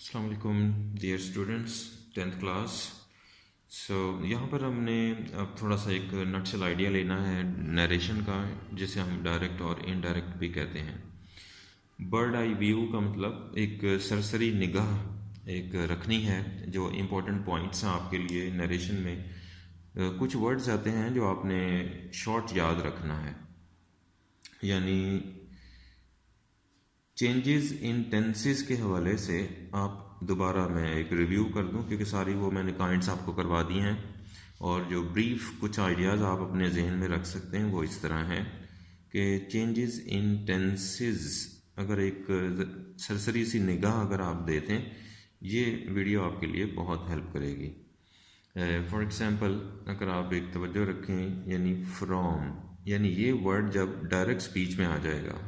अस्सलाम वालेकुम dear students, 10th class. यहाँ पर हमने अब थोड़ा सा एक नटशल आइडिया लेना है नरेशन का, जिसे हम डायरेक्ट और इनडायरेक्ट भी कहते हैं। बर्ड आई व्यू का मतलब एक सरसरी निगाह एक रखनी है। जो इम्पोर्टेंट पॉइंट्स हैं आपके लिए नरेशन में, कुछ वर्ड्स आते हैं जो आपने शॉर्ट याद रखना है। यानी चेंजेस इन टेंसेस के हवाले से आप दोबारा मैं एक रिव्यू कर दूं, क्योंकि सारी वो मैंने काइंड्स आपको करवा दी हैं। और जो ब्रीफ कुछ आइडियाज़ आप अपने जहन में रख सकते हैं वो इस तरह हैं कि चेंजेस इन टेंसेस, अगर एक सरसरी सी निगाह अगर आप देते हैं, ये वीडियो आपके लिए बहुत हेल्प करेगी। फॉर एग्ज़ाम्पल, अगर आप एक तवज्जो रखें, यानी फ्रॉम, यानी ये वर्ड जब डायरेक्ट स्पीच में आ जाएगा,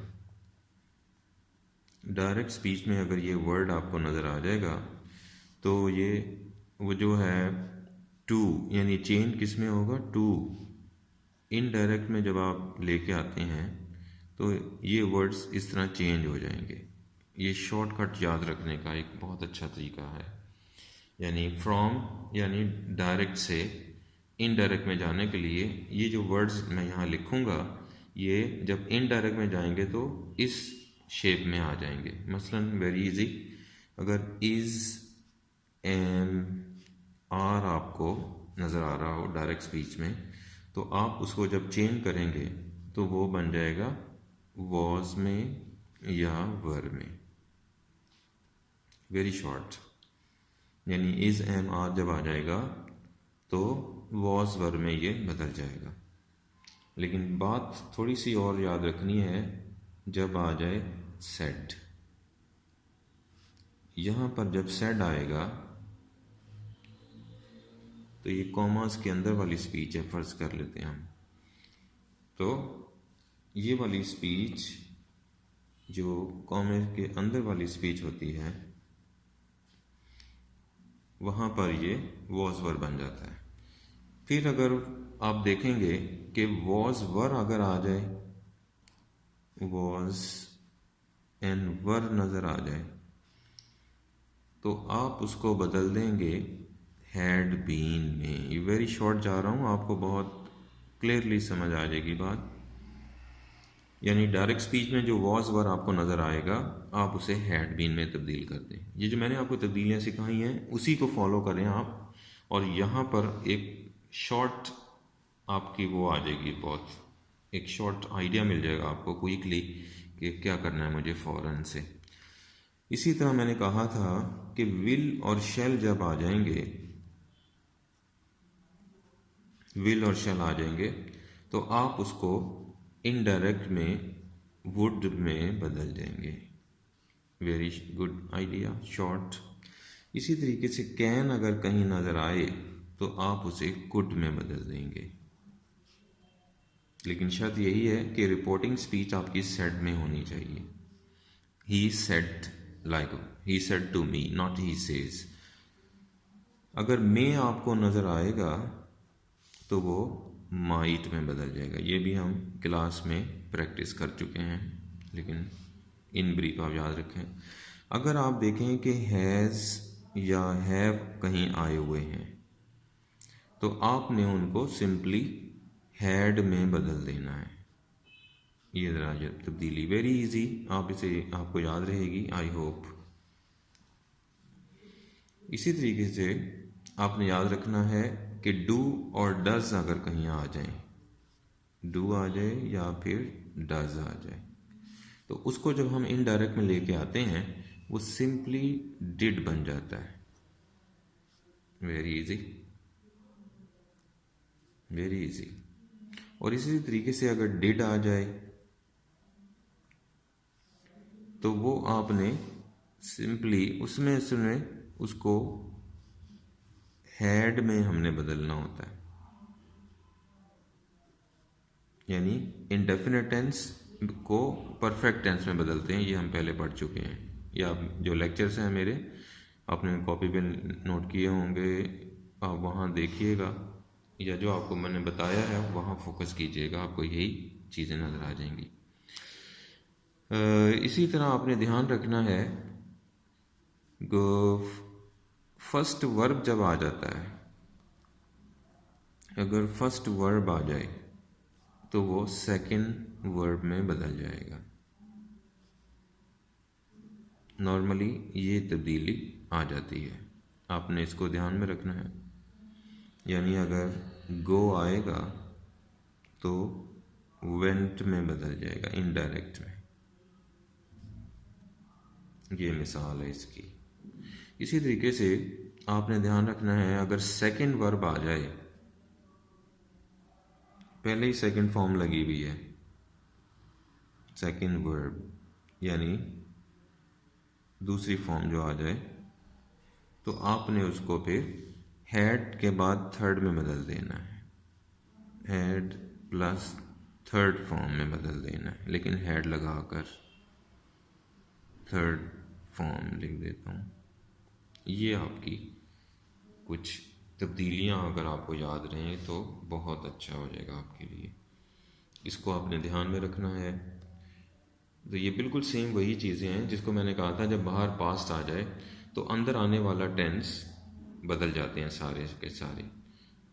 डायरेक्ट स्पीच में अगर ये वर्ड आपको नज़र आ जाएगा तो ये वो जो है टू, यानी चेंज किस में होगा, टू। इनडायरेक्ट में जब आप लेके आते हैं तो ये वर्ड्स इस तरह चेंज हो जाएंगे। ये शॉर्टकट याद रखने का एक बहुत अच्छा तरीका है। यानी फ्रॉम यानी डायरेक्ट से इनडायरेक्ट में जाने के लिए ये जो वर्ड्स मैं यहाँ लिखूँगा, ये जब इनडायरेक्ट में जाएंगे तो इस शेप में आ जाएंगे। मसलन वेरी इजी, अगर इज़, एम, आर आपको नज़र आ रहा हो डायरेक्ट स्पीच में, तो आप उसको जब चेंज करेंगे तो वो बन जाएगा वॉज में या वर में। वेरी शॉर्ट, यानी इज़, एम, आर जब आ जाएगा तो वॉज वर में ये बदल जाएगा। लेकिन बात थोड़ी सी और याद रखनी है, जब आ जाए सेड, यहाँ पर जब सेड आएगा तो ये कॉमास के अंदर वाली स्पीच है, फर्ज कर लेते हैं हम। तो ये वाली स्पीच जो कॉमे के अंदर वाली स्पीच होती है, वहाँ पर ये वॉज वर बन जाता है। फिर अगर आप देखेंगे कि वॉज वर अगर आ जाए, वॉज एंड वर नज़र आ जाए, तो आप उसको बदल देंगे हैड बीन में। ये वेरी शॉर्ट जा रहा हूँ, आपको बहुत क्लियरली समझ आ जाएगी बात। यानी डायरेक्ट स्पीच में जो वॉज वर आपको नज़र आएगा, आप उसे हैड बीन में तब्दील कर दें। ये जो मैंने आपको तब्दीलियाँ सिखाई हैं उसी को फॉलो करें आप, और यहाँ पर एक शॉर्ट आपकी वो आ जाएगी, बहुत एक शॉर्ट आइडिया मिल जाएगा आपको क्विकली कि क्या करना है मुझे फ़ौरन से। इसी तरह मैंने कहा था कि विल और शैल जब आ जाएंगे, विल और शैल आ जाएंगे, तो आप उसको इनडायरेक्ट में वुड में बदल देंगे। Very good idea, short. इसी तरीके से कैन अगर कहीं नज़र आए तो आप उसे कुड में बदल देंगे। लेकिन शर्त यही है कि रिपोर्टिंग स्पीच आपकी सेड में होनी चाहिए। He said, like he said to me, not he says. अगर मे आपको नज़र आएगा तो वो माइट में बदल जाएगा। ये भी हम क्लास में प्रैक्टिस कर चुके हैं, लेकिन इन ब्रीफ आप याद रखें। अगर आप देखें कि हैज़ या हैव कहीं आए हुए हैं तो आपने उनको सिंपली हैड में बदल देना है। ये ज़रा तब्दीली वेरी इजी, आप इसे आपको याद रहेगी, आई होप। इसी तरीके से आपने याद रखना है कि डू और डज अगर कहीं आ जाए, डू आ जाए या फिर डज आ जाए, तो उसको जब हम इनडायरेक्ट में लेके आते हैं वो सिंपली डिड बन जाता है। Very easy, very easy. और इसी तरीके से अगर डिड आ जाए तो वो आपने सिंपली उसमें उसको हैड में हमने बदलना होता है। यानी इनडेफिनेट टेंस को परफेक्ट टेंस में बदलते हैं, ये हम पहले पढ़ चुके हैं। या जो लेक्चर्स हैं मेरे, आपने कॉपी पे नोट किए होंगे, आप वहाँ देखिएगा, या जो आपको मैंने बताया है वहाँ फोकस कीजिएगा, आपको यही चीज़ें नज़र आ जाएंगी। इसी तरह आपने ध्यान रखना है फर्स्ट वर्ब जब आ जाता है, अगर फर्स्ट वर्ब आ जाए तो वो सेकंड वर्ब में बदल जाएगा। नॉर्मली ये तब्दीली आ जाती है, आपने इसको ध्यान में रखना है। यानी अगर गो आएगा तो वेंट में बदल जाएगा, इनडायरेक्ट में। ये मिसाल है इसकी। इसी तरीके से आपने ध्यान रखना है, अगर सेकंड वर्ब आ जाए, पहले ही सेकंड फॉर्म लगी हुई है, सेकंड वर्ब यानी दूसरी फॉर्म जो आ जाए, तो आपने उसको फिर हैड के बाद थर्ड में बदल देना है, हैड प्लस थर्ड फॉर्म में बदल देना है, लेकिन हैड लगाकर थर्ड फॉर्म लिख देता हूँ। ये आपकी कुछ तब्दीलियाँ अगर आपको याद रहें तो बहुत अच्छा हो जाएगा आपके लिए। इसको आपने ध्यान में रखना है। तो ये बिल्कुल सेम वही चीज़ें हैं जिसको मैंने कहा था, जब बाहर पास्ट आ जाए तो अंदर आने वाला टेंस बदल जाते हैं सारे के सारे।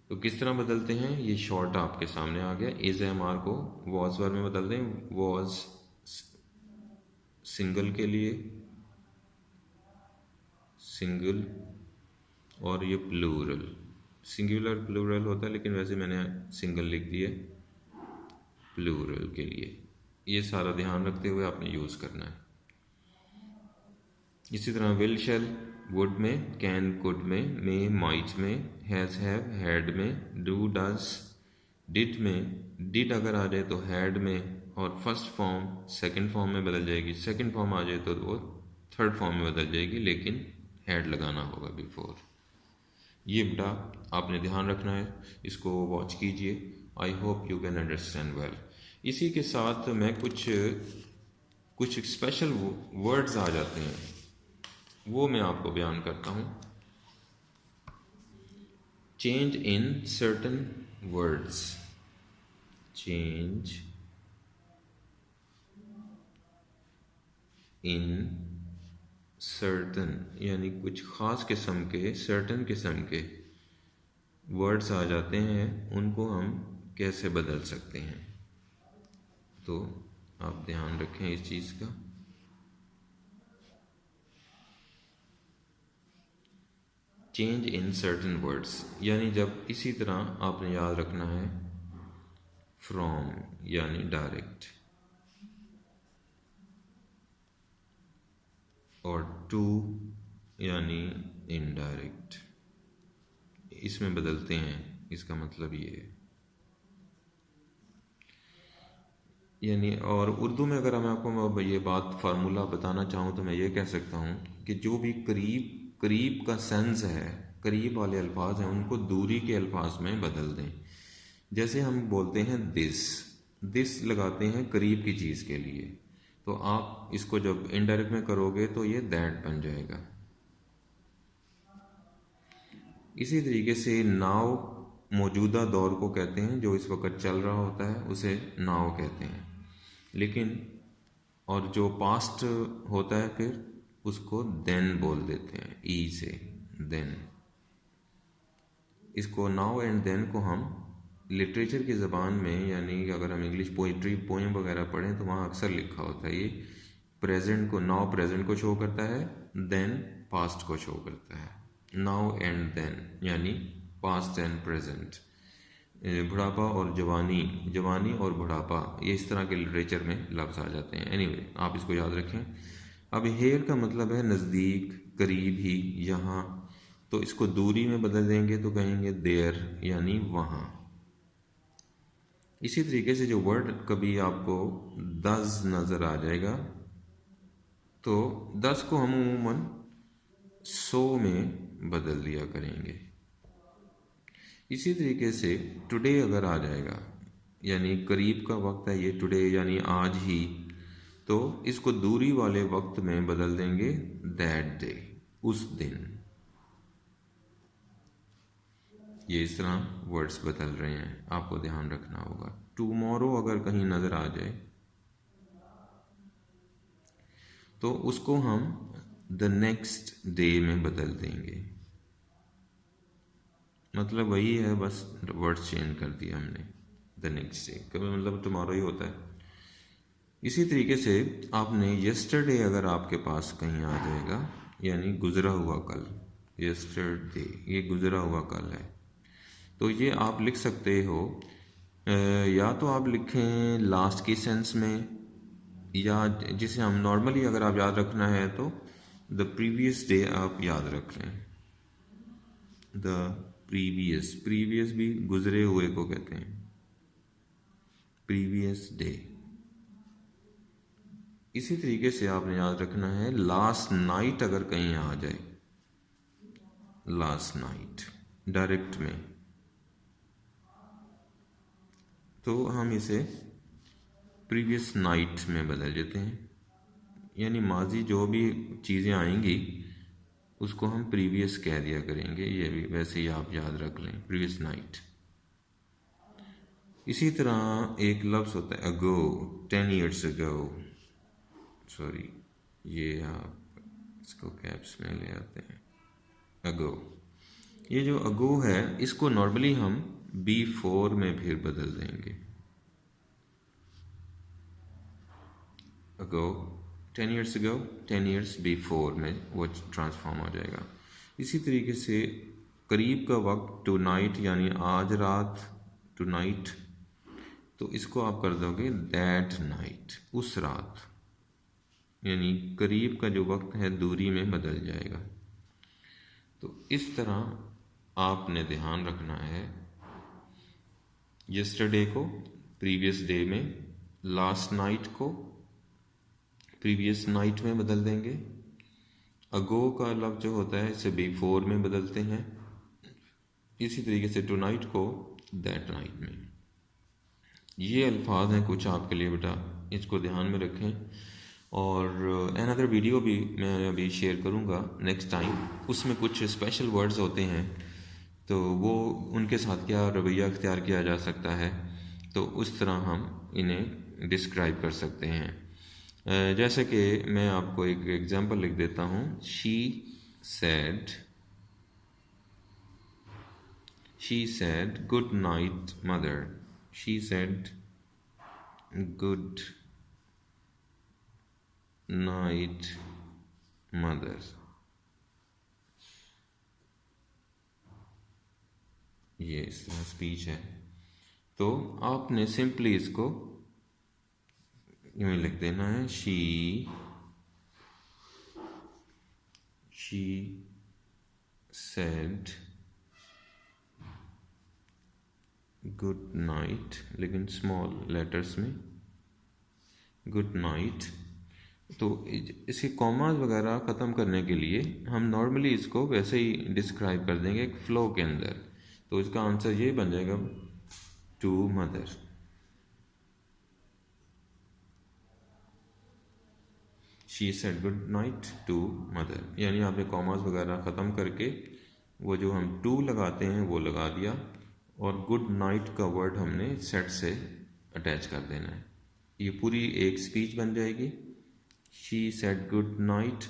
तो किस तरह बदलते हैं, ये शॉर्ट आपके सामने आ गया। इज एम आर को वॉज वर्ब में बदल दें, वॉज सिंगल के लिए सिंगल, और ये प्लूरल, सिंगुलर प्लूरल होता है लेकिन वैसे मैंने सिंगल लिख दिया प्लूरल के लिए। ये सारा ध्यान रखते हुए आपने यूज़ करना है। इसी तरह विल शैल वुड में, कैन कुड में, मे माइट में, हैज़ हैव हैड में, डू डज डिड में, डिड अगर आ जाए तो हैड में, और फर्स्ट फॉर्म सेकंड फॉर्म में बदल जाएगी, सेकंड फॉर्म आ जाए तो वो थर्ड फॉर्म में बदल जाएगी, लेकिन हैड लगाना होगा बिफोर। ये बेटा आपने ध्यान रखना है, इसको वॉच कीजिए। I hope you can understand well. इसी के साथ मैं कुछ स्पेशल वर्ड्स आ जाते हैं, वो मैं आपको बयान करता हूँ। Change in certain words, change in certain यानी कुछ ख़ास किस्म के, सर्टन किस्म के वर्ड्स आ जाते हैं, उनको हम कैसे बदल सकते हैं। तो आप ध्यान रखें इस चीज़ का। चेंज इन सर्टन वर्ड्स यानी जब इसी तरह आपने याद रखना है, फ्रॉम यानी डायरेक्ट, और टू यानी इनडायरेक्ट, इसमें बदलते हैं। इसका मतलब ये है, यानी और उर्दू में अगर मैं आपको ये बात फार्मूला बताना चाहूँ तो मैं ये कह सकता हूँ कि जो भी करीब करीब का सेंस है, करीब वाले अल्फाज हैं, उनको दूरी के अल्फाज में बदल दें। जैसे हम बोलते हैं दिस, दिस लगाते हैं करीब की चीज़ के लिए, तो आप इसको जब इनडायरेक्ट में करोगे तो ये दैट बन जाएगा। इसी तरीके से नाव मौजूदा दौर को कहते हैं, जो इस वक्त चल रहा होता है उसे नाव कहते हैं, लेकिन और जो पास्ट होता है फिर उसको देन बोल देते हैं, ई से देन। इसको नाउ एंड देन को हम लिटरेचर की ज़बान में, यानी अगर हम इंग्लिश पोइट्री पोएम वगैरह पढ़ें तो वहाँ अक्सर लिखा होता है, ये प्रेजेंट को, नाउ प्रेजेंट को शो करता है, देन पास्ट को शो करता है। नाउ एंड देन यानी पास्ट एंड प्रेजेंट। बुढ़ापा और जवानी, जवानी और बुढ़ापा, ये इस तरह के लिटरेचर में लफ्ज़ आ जाते हैं। एनीवे आप इसको याद रखें। अब हेयर का मतलब है नज़दीक, करीब ही, यहाँ, तो इसको दूरी में बदल देंगे तो कहेंगे देयर यानी वहाँ। इसी तरीके से जो वर्ड कभी आपको दस नज़र आ जाएगा तो 10 को हम अमूमन 100 में बदल दिया करेंगे। इसी तरीके से टुडे अगर आ जाएगा, यानी करीब का वक्त है ये, टुडे यानी आज ही, तो इसको दूरी वाले वक्त में बदल देंगे दैट डे, उस दिन। ये इस तरह वर्ड्स बदल रहे हैं, आपको ध्यान रखना होगा। टुमारो अगर कहीं नज़र आ जाए तो उसको हम द नेक्स्ट डे में बदल देंगे। मतलब वही है, बस वर्ड्स चेंज कर दिया हमने। द नेक्स्ट डे कभी मतलब टुमारो ही होता है। इसी तरीके से आपने यस्टरडे अगर आपके पास कहीं आ जाएगा, यानी गुजरा हुआ कल, यस्टरडे ये गुजरा हुआ कल है, तो ये आप लिख सकते हो या तो आप लिखें लास्ट की सेंस में, या जिसे हम नॉर्मली अगर आप याद रखना है तो द प्रीवियस डे आप याद रख लें। द प्रीवियस भी गुजरे हुए को कहते हैं, प्रीवियस डे। इसी तरीके से आपने याद रखना है लास्ट नाइट अगर कहीं आ जाए, लास्ट नाइट डायरेक्ट में, तो हम इसे प्रीवियस नाइट में बदल देते हैं। यानी माजी जो भी चीज़ें आएंगी उसको हम प्रीवियस कह दिया करेंगे, ये भी वैसे ही आप याद रख लें, प्रीवियस नाइट। इसी तरह एक लफ्ज़ होता है अगो, 10 years ago, सॉरी ये आप इसको कैप्स में ले आते हैं, अगो। ये जो अगो है इसको नॉर्मली हम B4 में फिर बदल देंगे, अगो 10 years ago, 10 years B4 में वो ट्रांसफॉर्म हो जाएगा। इसी तरीके से करीब का वक्त, टू नाइट यानी आज रात, टू नाइट, तो इसको आप कर दोगे दैट नाइट, उस रात, यानी करीब का जो वक्त है दूरी में बदल जाएगा। तो इस तरह आपने ध्यान रखना है, यस्टरडे को प्रीवियस डे में, लास्ट नाइट को प्रीवियस नाइट में बदल देंगे, अगो का लफ्ज़ जो होता है इसे B4 में बदलते हैं, इसी तरीके से टू नाइट को दैट नाइट में। ये अल्फाज हैं कुछ आपके लिए बेटा, इसको ध्यान में रखें। और अनदर वीडियो भी मैं अभी शेयर करूँगा नेक्स्ट टाइम, उसमें कुछ स्पेशल वर्ड्स होते हैं, तो वो उनके साथ क्या रवैया अख्तियार किया जा सकता है, तो उस तरह हम इन्हें डिस्क्राइब कर सकते हैं। जैसे कि मैं आपको एक एग्जांपल लिख देता हूँ, she said good night mother, she said good night mother. ये इस तरह स्पीच है, तो आपने सिंपली इसको यूँ लिख देना है, शी सेड गुड नाइट, लेकिन स्मॉल लेटर्स में, गुड नाइट। तो इसके कॉमास वगैरह ख़त्म करने के लिए हम नॉर्मली इसको वैसे ही डिस्क्राइब कर देंगे एक फ़्लो के अंदर, तो इसका आंसर ये बन जाएगा to mother. She said good night to mother, यानी आपने कॉमास वगैरह ख़त्म करके वो जो हम टू लगाते हैं वो लगा दिया, और गुड नाइट का वर्ड हमने सेट से अटैच कर देना है। ये पूरी एक स्पीच बन जाएगी, शी सेड गुड नाइट,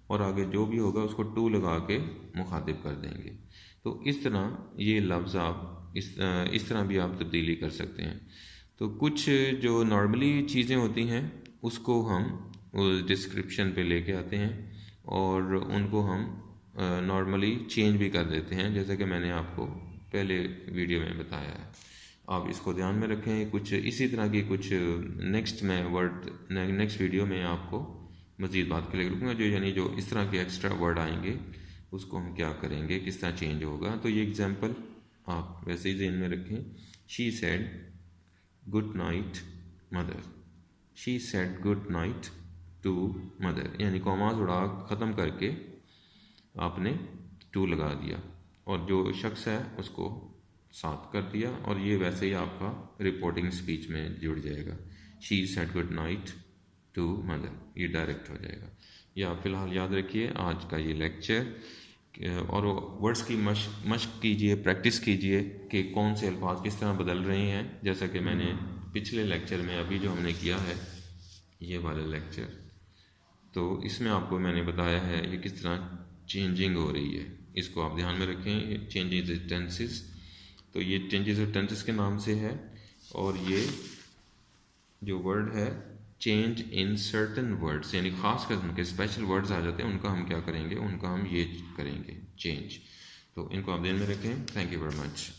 और आगे जो भी होगा उसको टू लगा के मुखातिब कर देंगे। तो इस तरह ये लफ्ज़ आप इस तरह भी आप तब्दीली कर सकते हैं। तो कुछ जो नॉर्मली चीज़ें होती हैं उसको हम डिस्क्रिप्शन पे लेके आते हैं और उनको हम नॉर्मली चेंज भी कर देते हैं, जैसे कि मैंने आपको पहले वीडियो में बताया है। आप इसको ध्यान में रखें। कुछ इसी तरह की कुछ नेक्स्ट वीडियो में आपको मज़ीद बात के लिए रखूँगा, जो यानी जो इस तरह के एक्स्ट्रा वर्ड आएंगे उसको हम क्या करेंगे, किस तरह चेंज होगा। तो ये एग्जांपल आप वैसे ही ज़हन में रखें। She said good night mother, she said good night to mother, यानी कॉमास उड़ा ख़त्म करके आपने टू लगा दिया और जो शख्स है उसको साथ कर दिया, और ये वैसे ही आपका रिपोर्टिंग स्पीच में जुड़ जाएगा। She said good night to mother, ये डायरेक्ट हो जाएगा। ये आप फ़िलहाल याद रखिए आज का ये लेक्चर, और वर्ड्स की मश्क कीजिए, प्रैक्टिस कीजिए कि कौन से अल्फाज किस तरह बदल रहे हैं, जैसा कि मैंने पिछले लेक्चर में अभी जो हमने किया है ये वाला लेक्चर। तो इसमें आपको मैंने बताया है ये किस तरह चेंजिंग हो रही है, इसको आप ध्यान में रखें। चेंजेस टेंसेस, तो ये चेंजेस ऑफ टेंसेस के नाम से है। और ये जो वर्ड है चेंज इन सर्टन वर्ड्स, यानी ख़ास किस्म के स्पेशल वर्ड्स आ जाते हैं, उनका हम क्या करेंगे, उनका हम ये करेंगे चेंज। तो इनको आप ध्यान में रखें। Thank you very much.